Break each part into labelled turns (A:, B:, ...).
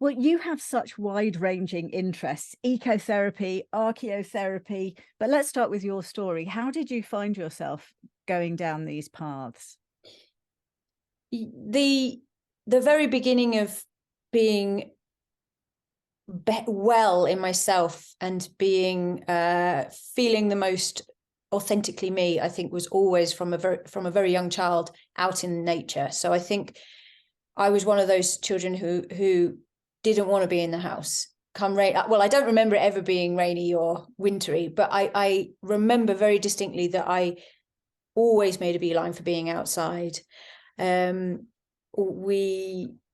A: Well, you have such wide-ranging interests: ecotherapy, archaeotherapy. But let's start with your story. How did you find yourself going down these paths?
B: The very beginning of being well in myself and being feeling the most authentically me, I think, was always from a very young child out in nature. So I think I was one of those children who didn't want to be in the house come rain. Well, I don't remember it ever being rainy or wintry, but I remember very distinctly that I always made a beeline for being outside. We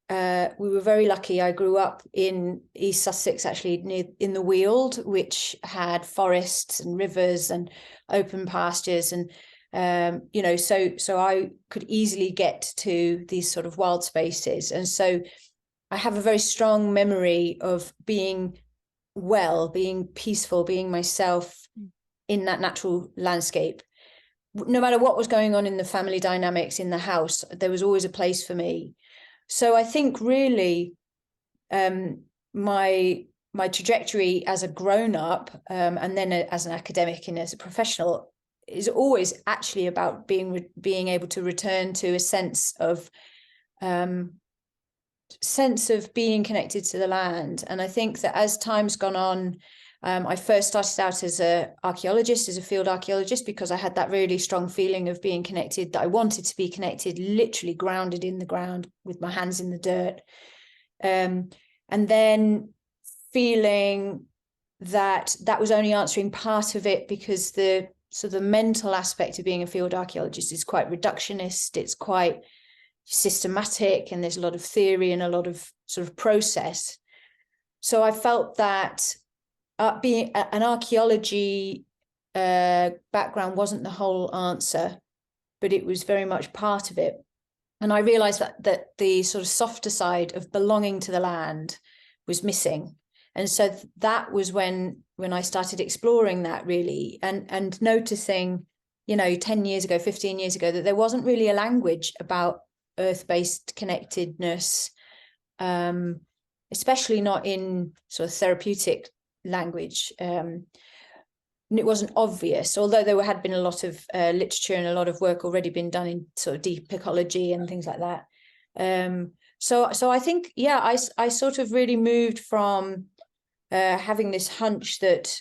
B: were very lucky. I grew up in East Sussex, actually in the Weald, which had forests and rivers and open pastures, and so I could easily get to these sort of wild spaces. And so I have a very strong memory of being well, being peaceful, being myself in that natural landscape. No matter what was going on in the family dynamics in the house, there was always a place for me. So I think really my trajectory as a grown-up and then as an academic and as a professional is always actually about being able to return to a sense of being connected to the land. And I think that as time's gone on, I first started out as an archaeologist, as a field archaeologist, because I had that really strong feeling of being connected, that I wanted to be connected, literally grounded in the ground with my hands in the dirt. And then feeling that was only answering part of it, because the mental aspect of being a field archaeologist is quite reductionist, it's quite systematic, and there's a lot of theory and a lot of sort of process. So I felt that being an archaeology background wasn't the whole answer, but it was very much part of it. And I realized that the sort of softer side of belonging to the land was missing. And so that was when I started exploring that, really, and noticing, 10 years ago, 15 years ago, that there wasn't really a language about earth-based connectedness, especially not in sort of therapeutic language. It wasn't obvious, although there had been a lot of literature and a lot of work already been done in sort of deep ecology and things like that. So I think, I sort of really moved from having this hunch that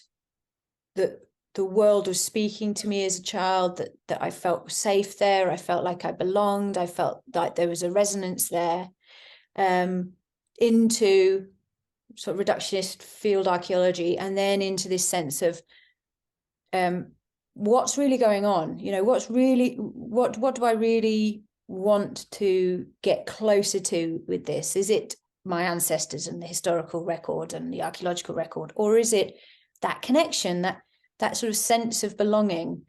B: the world was speaking to me as a child, that I felt safe there, I felt like I belonged, I felt like there was a resonance there, into sort of reductionist field archaeology, and then into this sense of what's really going on, what do I really want to get closer to with this? Is it my ancestors and the historical record and the archaeological record, or is it that connection, that sort of sense of belonging?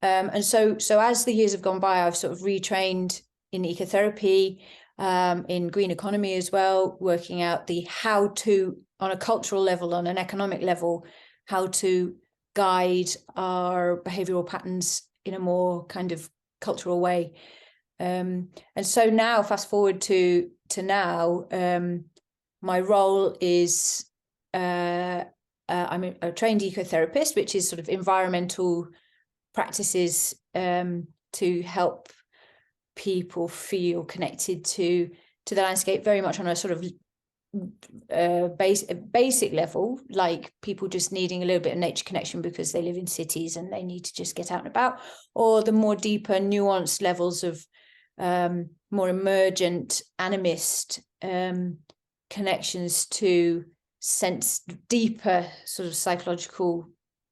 B: And so as the years have gone by, I've sort of retrained in ecotherapy, in green economy as well, working out the how to, on a cultural level, on an economic level, how to guide our behavioral patterns in a more kind of cultural way. And so now, fast forward to now, my role is I'm a trained ecotherapist, which is sort of environmental practices to help people feel connected to the landscape, very much on a sort of basic level, like people just needing a little bit of nature connection because they live in cities and they need to just get out and about, or the more deeper, nuanced levels of more emergent animist connections to sense deeper sort of psychological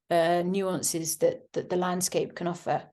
B: nuances that the landscape can offer.